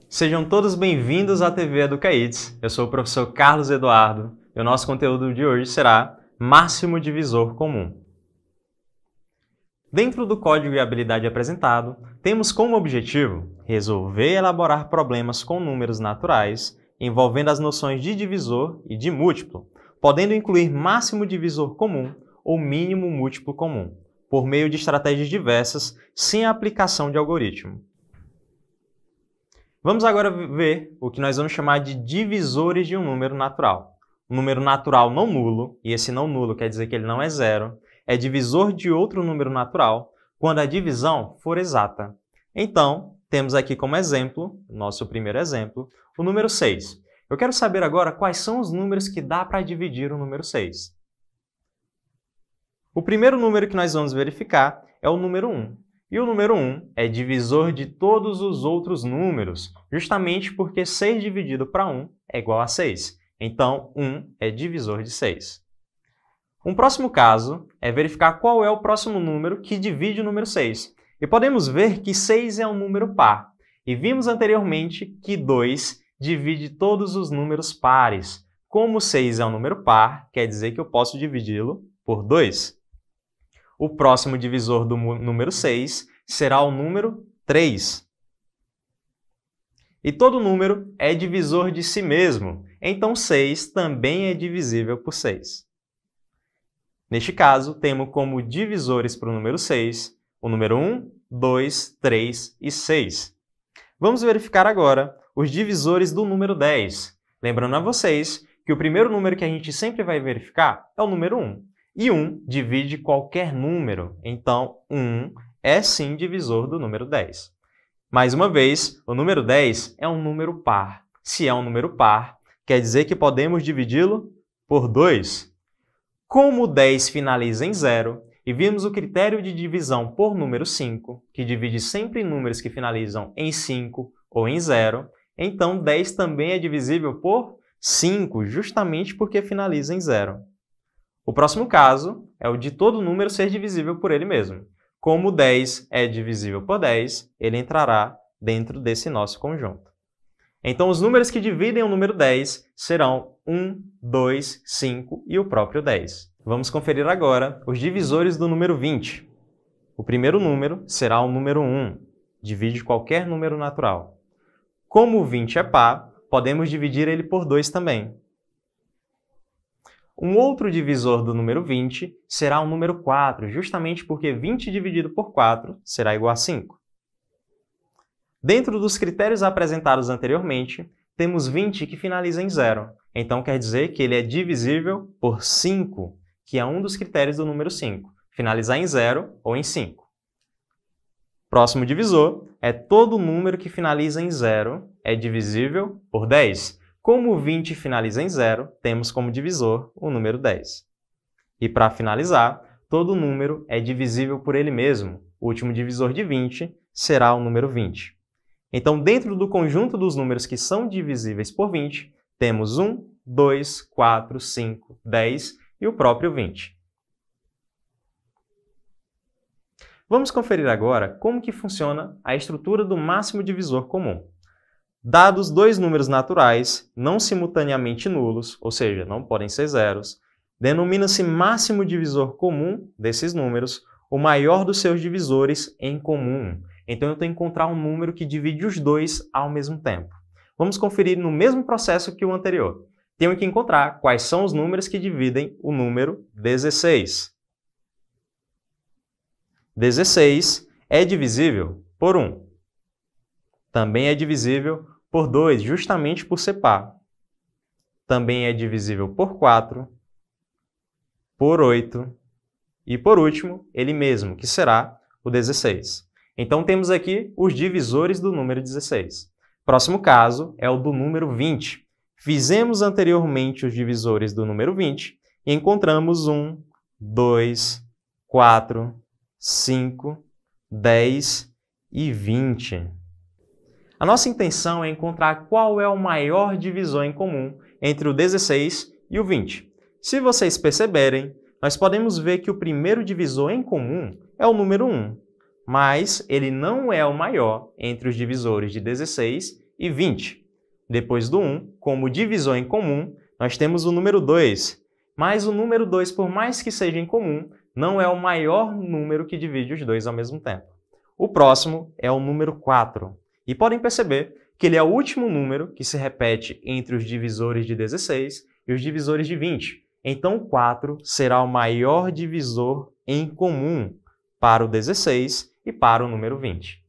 Sejam todos bem-vindos à TV Educaits. Eu sou o professor Carlos Eduardo e o nosso conteúdo de hoje será máximo divisor comum. Dentro do código e habilidade apresentado, temos como objetivo resolver e elaborar problemas com números naturais envolvendo as noções de divisor e de múltiplo, podendo incluir máximo divisor comum ou mínimo múltiplo comum, por meio de estratégias diversas, sem a aplicação de algoritmo. Vamos agora ver o que nós vamos chamar de divisores de um número natural. Um número natural não nulo, e esse não nulo quer dizer que ele não é zero, é divisor de outro número natural quando a divisão for exata. Então, temos aqui como exemplo, nosso primeiro exemplo, o número 6. Eu quero saber agora quais são os números que dá para dividir o número 6. O primeiro número que nós vamos verificar é o número 1. E o número 1 é divisor de todos os outros números, justamente porque 6 dividido para 1 é igual a 6. Então, 1 é divisor de 6. Um próximo caso é verificar qual é o próximo número que divide o número 6. E podemos ver que 6 é um número par. E vimos anteriormente que 2 divide todos os números pares. Como 6 é um número par, quer dizer que eu posso dividi-lo por 2. O próximo divisor do número 6 será o número 3. E todo número é divisor de si mesmo, então 6 também é divisível por 6. Neste caso, temos como divisores para o número 6 o número 1, 2, 3 e 6. Vamos verificar agora os divisores do número 10. Lembrando a vocês que o primeiro número que a gente sempre vai verificar é o número 1. E 1 divide qualquer número, então 1 é sim divisor do número 10. Mais uma vez, o número 10 é um número par. Se é um número par, quer dizer que podemos dividi-lo por 2. Como o 10 finaliza em 0, e vimos o critério de divisão por número 5, que divide sempre números que finalizam em 5 ou em 0, então 10 também é divisível por 5, justamente porque finaliza em 0. O próximo caso é o de todo número ser divisível por ele mesmo. Como 10 é divisível por 10, ele entrará dentro desse nosso conjunto. Então, os números que dividem o número 10 serão 1, 2, 5 e o próprio 10. Vamos conferir agora os divisores do número 20. O primeiro número será o número 1, divide qualquer número natural. Como o 20 é par, podemos dividir ele por 2 também. Um outro divisor do número 20 será o número 4, justamente porque 20 dividido por 4 será igual a 5. Dentro dos critérios apresentados anteriormente, temos 20 que finaliza em 0. Então, quer dizer que ele é divisível por 5, que é um dos critérios do número 5, finalizar em 0 ou em 5. Próximo divisor é todo número que finaliza em 0 é divisível por 10. Como o 20 finaliza em 0, temos como divisor o número 10. E para finalizar, todo número é divisível por ele mesmo. O último divisor de 20 será o número 20. Então, dentro do conjunto dos números que são divisíveis por 20, temos 1, 2, 4, 5, 10 e o próprio 20. Vamos conferir agora como que funciona a estrutura do máximo divisor comum. Dados dois números naturais, não simultaneamente nulos, ou seja, não podem ser zeros, denomina-se máximo divisor comum desses números o maior dos seus divisores em comum. Então, eu tenho que encontrar um número que divide os dois ao mesmo tempo. Vamos conferir no mesmo processo que o anterior. Tenho que encontrar quais são os números que dividem o número 16. 16 é divisível por 1. Também é divisível por 2, justamente por ser par. Também é divisível por 4, por 8 e, por último, ele mesmo, que será o 16. Então, temos aqui os divisores do número 16. Próximo caso é o do número 20. Fizemos anteriormente os divisores do número 20 e encontramos 1, 2, 4, 5, 10 e 20. A nossa intenção é encontrar qual é o maior divisor em comum entre o 16 e o 20. Se vocês perceberem, nós podemos ver que o primeiro divisor em comum é o número 1, mas ele não é o maior entre os divisores de 16 e 20. Depois do 1, como divisor em comum, nós temos o número 2, mas o número 2, por mais que seja em comum, não é o maior número que divide os dois ao mesmo tempo. O próximo é o número 4. E podem perceber que ele é o último número que se repete entre os divisores de 16 e os divisores de 20. Então, 4 será o maior divisor em comum para o 16 e para o número 20.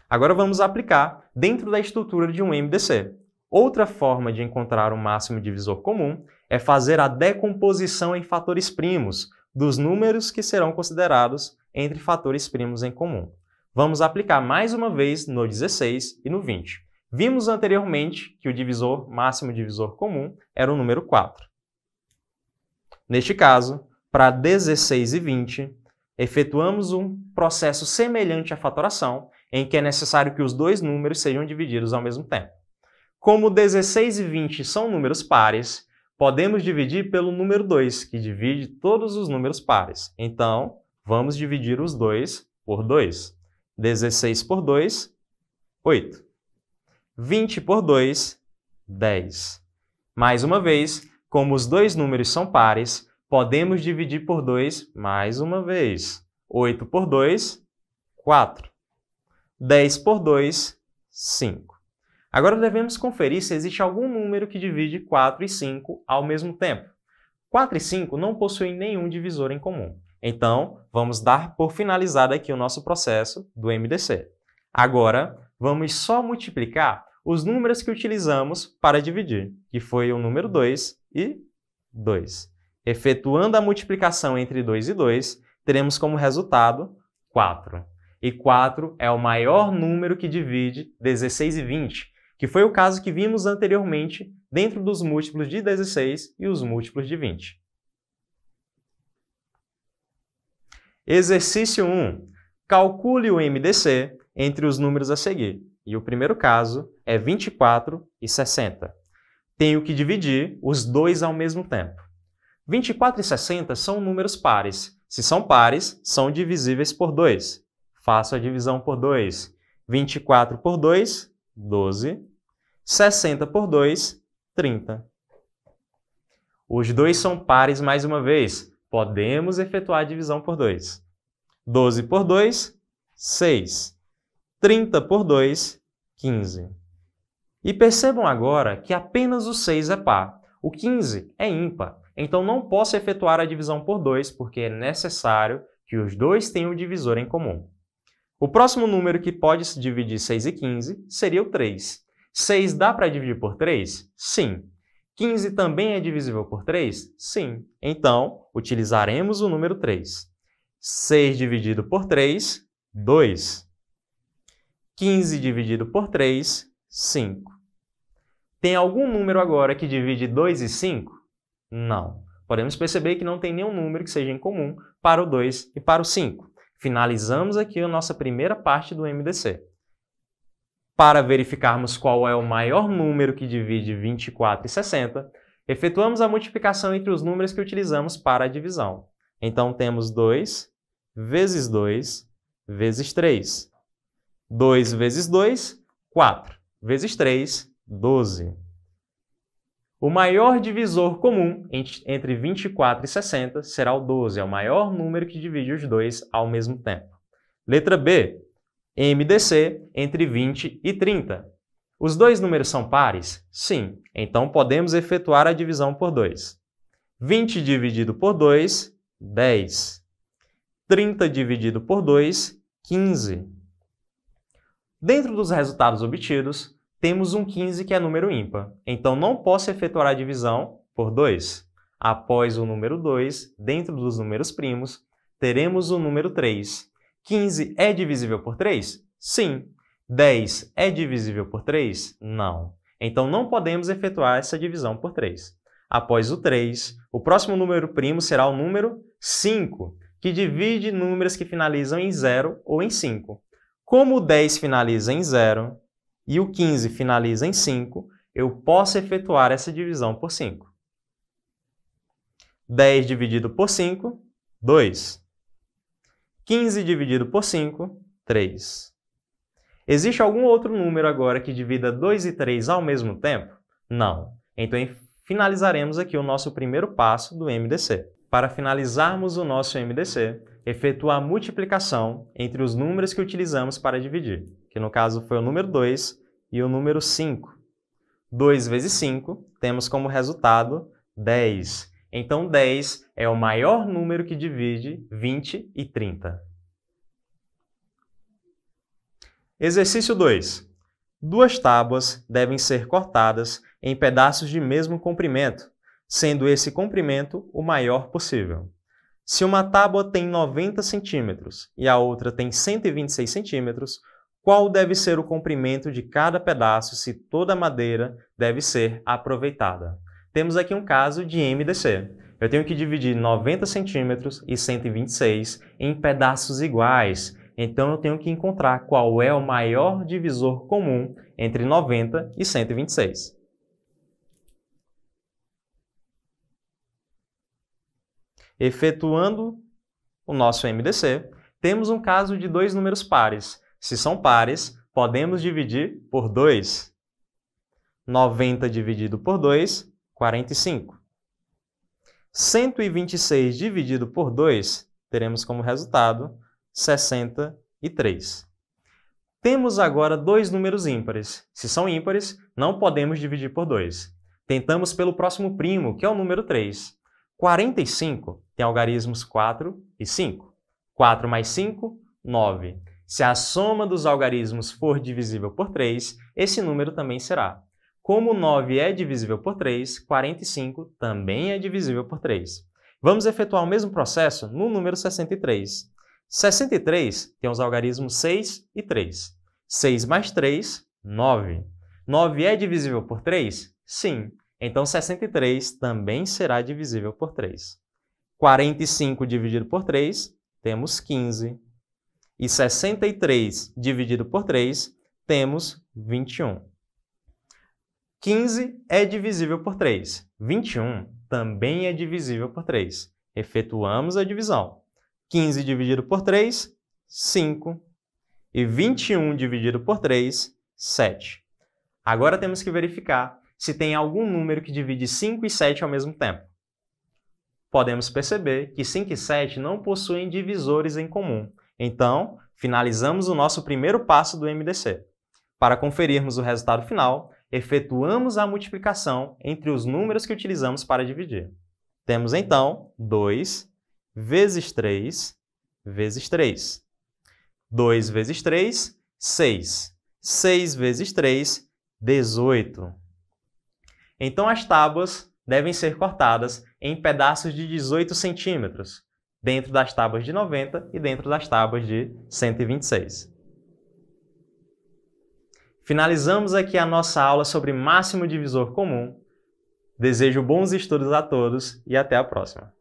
Agora vamos aplicar dentro da estrutura de um MDC. Outra forma de encontrar o máximo divisor comum é fazer a decomposição em fatores primos dos números que serão considerados entre fatores primos em comum. Vamos aplicar mais uma vez no 16 e no 20. Vimos anteriormente que o máximo divisor comum era o número 4. Neste caso, para 16 e 20, efetuamos um processo semelhante à fatoração, em que é necessário que os dois números sejam divididos ao mesmo tempo. Como 16 e 20 são números pares, podemos dividir pelo número 2, que divide todos os números pares. Então, vamos dividir os 2 por 2. 16 por 2, 8. 20 por 2, 10. Mais uma vez, como os dois números são pares, podemos dividir por 2 mais uma vez. 8 por 2, 4. 10 por 2, 5. Agora devemos conferir se existe algum número que divide 4 e 5 ao mesmo tempo. 4 e 5 não possuem nenhum divisor em comum. Então, vamos dar por finalizado aqui o nosso processo do MDC. Agora, vamos só multiplicar os números que utilizamos para dividir, que foi o número 2 e 2. Efetuando a multiplicação entre 2 e 2, teremos como resultado 4. E 4 é o maior número que divide 16 e 20, que foi o caso que vimos anteriormente dentro dos múltiplos de 16 e os múltiplos de 20. Exercício 1. Calcule o MDC entre os números a seguir. E o primeiro caso é 24 e 60. Tenho que dividir os dois ao mesmo tempo. 24 e 60 são números pares. Se são pares, são divisíveis por 2. Faço a divisão por 2. 24 por 2, 12. 60 por 2, 30. Os dois são pares mais uma vez. Podemos efetuar a divisão por 2. 12 por 2, 6. 30 por 2, 15. E percebam agora que apenas o 6 é par. O 15 é ímpar. Então não posso efetuar a divisão por 2, porque é necessário que os dois tenham um divisor em comum. O próximo número que pode se dividir 6 e 15 seria o 3. 6 dá para dividir por 3? Sim. 15 também é divisível por 3? Sim. Então, utilizaremos o número 3. 6 dividido por 3, 2. 15 dividido por 3, 5. Tem algum número agora que divide 2 e 5? Não. Podemos perceber que não tem nenhum número que seja em comum para o 2 e para o 5. Finalizamos aqui a nossa primeira parte do MDC. Para verificarmos qual é o maior número que divide 24 e 60, efetuamos a multiplicação entre os números que utilizamos para a divisão. Então, temos 2 vezes 2 vezes 3. 2 vezes 2, 4. Vezes 3, 12. O maior divisor comum entre 24 e 60 será o 12. É o maior número que divide os dois ao mesmo tempo. Letra B. MDC entre 20 e 30. Os dois números são pares? Sim. Então, podemos efetuar a divisão por 2. 20 dividido por 2, 10. 30 dividido por 2, 15. Dentro dos resultados obtidos, temos um 15 que é número ímpar. Então, não posso efetuar a divisão por 2. Após o número 2, dentro dos números primos, teremos o número 3. 15 é divisível por 3? Sim. 10 é divisível por 3? Não. Então, não podemos efetuar essa divisão por 3. Após o 3, o próximo número primo será o número 5, que divide números que finalizam em 0 ou em 5. Como o 10 finaliza em 0 e o 15 finaliza em 5, eu posso efetuar essa divisão por 5. 10 dividido por 5, 2. 15 dividido por 5, 3. Existe algum outro número agora que divida 2 e 3 ao mesmo tempo? Não. Então, finalizaremos aqui o nosso primeiro passo do MDC. Para finalizarmos o nosso MDC, efetua a multiplicação entre os números que utilizamos para dividir, que no caso foi o número 2 e o número 5. 2 vezes 5, temos como resultado 10. Então, 10 é o maior número que divide 20 e 30. Exercício 2. 2 tábuas devem ser cortadas em pedaços de mesmo comprimento, sendo esse comprimento o maior possível. Se uma tábua tem 90 centímetros e a outra tem 126 centímetros, qual deve ser o comprimento de cada pedaço se toda a madeira deve ser aproveitada? Temos aqui um caso de MDC. Eu tenho que dividir 90 centímetros e 126 em pedaços iguais. Então, eu tenho que encontrar qual é o maior divisor comum entre 90 e 126. Efetuando o nosso MDC, temos um caso de 2 números pares. Se são pares, podemos dividir por 2. 90 dividido por 2, 45. 126 dividido por 2, teremos como resultado 63. Temos agora 2 números ímpares. Se são ímpares, não podemos dividir por 2. Tentamos pelo próximo primo, que é o número 3. 45 tem algarismos 4 e 5. 4 mais 5, 9. Se a soma dos algarismos for divisível por 3, esse número também será. Como 9 é divisível por 3, 45 também é divisível por 3. Vamos efetuar o mesmo processo no número 63. 63 tem os algarismos 6 e 3. 6 mais 3, 9. 9 é divisível por 3? Sim. Então, 63 também será divisível por 3. 45 dividido por 3, temos 15. E 63 dividido por 3, temos 21. 15 é divisível por 3. 21 também é divisível por 3. Efetuamos a divisão. 15 dividido por 3, 5. E 21 dividido por 3, 7. Agora temos que verificar se tem algum número que divide 5 e 7 ao mesmo tempo. Podemos perceber que 5 e 7 não possuem divisores em comum. Então, finalizamos o nosso primeiro passo do MDC. Para conferirmos o resultado final, efetuamos a multiplicação entre os números que utilizamos para dividir. Temos, então, 2 vezes 3 vezes 3. 2 vezes 3, 6. 6 vezes 3, 18. Então, as tábuas devem ser cortadas em pedaços de 18 centímetros, dentro das tábuas de 90 e dentro das tábuas de 126. Finalizamos aqui a nossa aula sobre máximo divisor comum. Desejo bons estudos a todos e até a próxima.